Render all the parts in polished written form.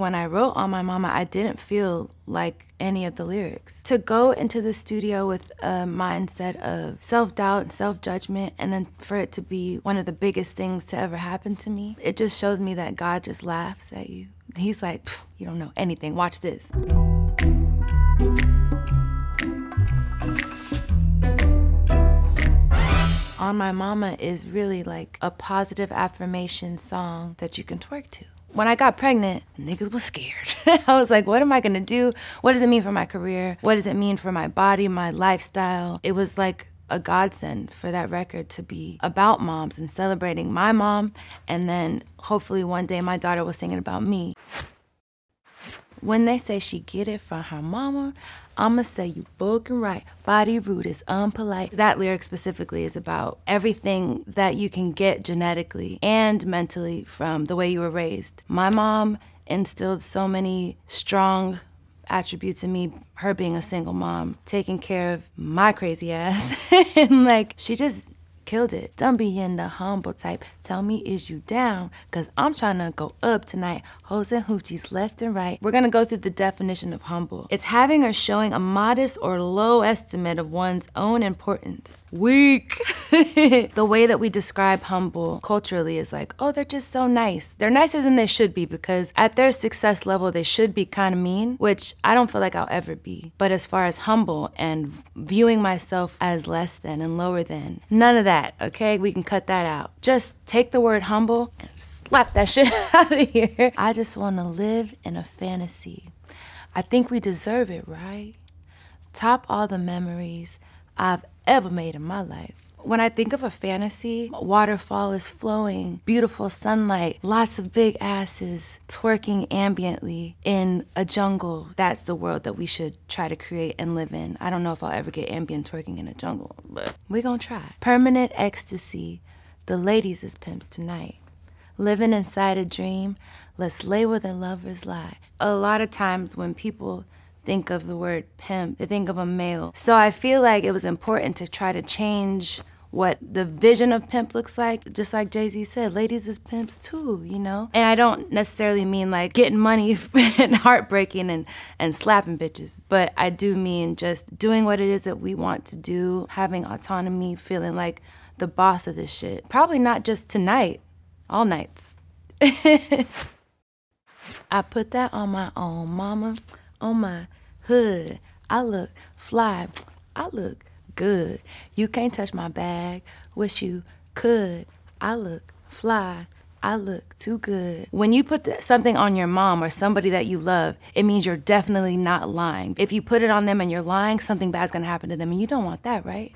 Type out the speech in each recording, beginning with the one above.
When I wrote On My Mama, I didn't feel like any of the lyrics. To go into the studio with a mindset of self-doubt and self-judgment, and then for it to be one of the biggest things to ever happen to me, it just shows me that God just laughs at you. He's like, you don't know anything, watch this. On My Mama is really like a positive affirmation song that you can twerk to. When I got pregnant, niggas was scared. I was like, what am I gonna do? What does it mean for my career? What does it mean for my body, my lifestyle? It was like a godsend for that record to be about moms and celebrating my mom, and then hopefully one day my daughter was singing about me. When they say she get it from her mama, I'ma say you fucking right. Body rude is unpolite. That lyric specifically is about everything that you can get genetically and mentally from the way you were raised. My mom instilled so many strong attributes in me, her being a single mom, taking care of my crazy ass, and like, she just killed it. Don't be in the humble type. Tell me, is you down? Cause I'm trying to go up tonight. Hoes and hoochies left and right. We're gonna go through the definition of humble. It's having or showing a modest or low estimate of one's own importance. Weak. The way that we describe humble culturally is like, oh, they're just so nice. They're nicer than they should be because at their success level, they should be kind of mean, which I don't feel like I'll ever be. But as far as humble and viewing myself as less than and lower than, none of that. Okay, we can cut that out. Just take the word humble and slap that shit out of here. I just want to live in a fantasy. I think we deserve it, right? Top all the memories I've ever made in my life. When I think of a fantasy, a waterfall is flowing, beautiful sunlight, lots of big asses twerking ambiently in a jungle. That's the world that we should try to create and live in. I don't know if I'll ever get ambient twerking in a jungle, but we gonna try. Permanent ecstasy, the ladies is pimps tonight. Living inside a dream, let's lay where the lovers lie. A lot of times when people think of the word pimp, they think of a male. So I feel like it was important to try to change what the vision of pimp looks like. Just like Jay-Z said, ladies is pimps too, you know? And I don't necessarily mean like getting money and heartbreaking and slapping bitches, but I do mean just doing what it is that we want to do, having autonomy, feeling like the boss of this shit. Probably not just tonight, all nights. I put that on my own mama, on my hood. I look fly, I look good. You can't touch my bag, wish you could. I look fly, I look too good. When you put something on your mom or somebody that you love, it means you're definitely not lying. If you put it on them and you're lying, something bad's gonna happen to them, and you don't want that, right?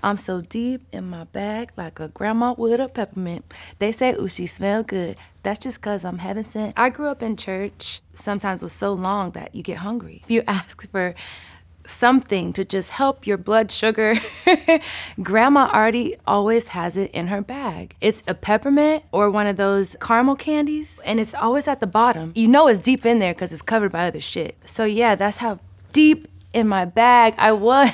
I'm so deep in my bag like a grandma with a peppermint. They say, ooh, she smell good. That's just cause I'm heaven sent. I grew up in church, sometimes was so long that you get hungry. If you ask for something to just help your blood sugar, grandma already always has it in her bag. It's a peppermint or one of those caramel candies, and it's always at the bottom. You know it's deep in there because it's covered by other shit. So yeah, that's how deep in my bag I was.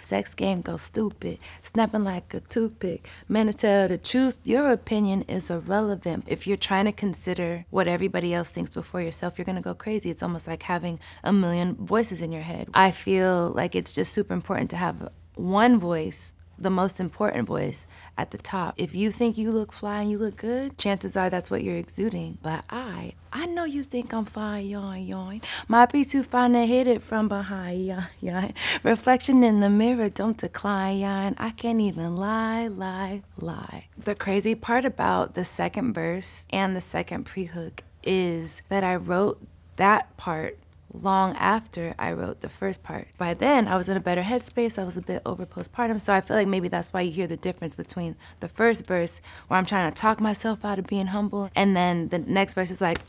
Sex game go stupid, snapping like a toothpick. Man, to tell the truth, your opinion is irrelevant. If you're trying to consider what everybody else thinks before yourself, you're gonna go crazy. It's almost like having a million voices in your head. I feel like it's just super important to have one voice, the most important voice at the top. If you think you look fly and you look good, chances are that's what you're exuding. But I know you think I'm fine, yawn, yawn. Might be too fine to hit it from behind, yawn, yawn. Reflection in the mirror, don't decline, yawn. I can't even lie, lie, lie. The crazy part about the second verse and the second pre-hook is that I wrote that part long after I wrote the first part. By then, I was in a better headspace. I was a bit over postpartum, so I feel like maybe that's why you hear the difference between the first verse, where I'm trying to talk myself out of being humble, and then the next verse is like,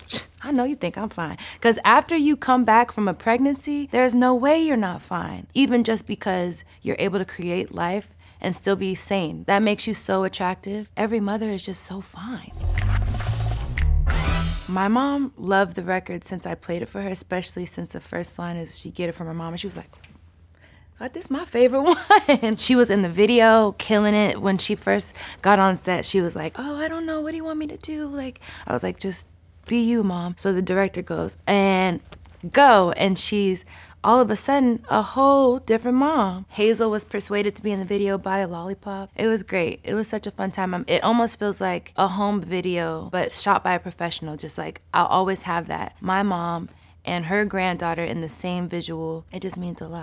I know you think I'm fine. Because after you come back from a pregnancy, there's no way you're not fine. Even just because you're able to create life and still be sane. That makes you so attractive. Every mother is just so fine. My mom loved the record since I played it for her, especially since the first line is she get it from her mom, and she was like, oh, this is my favorite one. She was in the video, killing it. When she first got on set, she was like, oh, I don't know, what do you want me to do? Like, I was like, just be you, mom. So the director goes, and go. And she's all of a sudden a whole different mom. Hazel was persuaded to be in the video by a lollipop. It was great. It was such a fun time. It almost feels like a home video, but shot by a professional. Just like, I'll always have that. My mom and her granddaughter in the same visual. It just means a lot.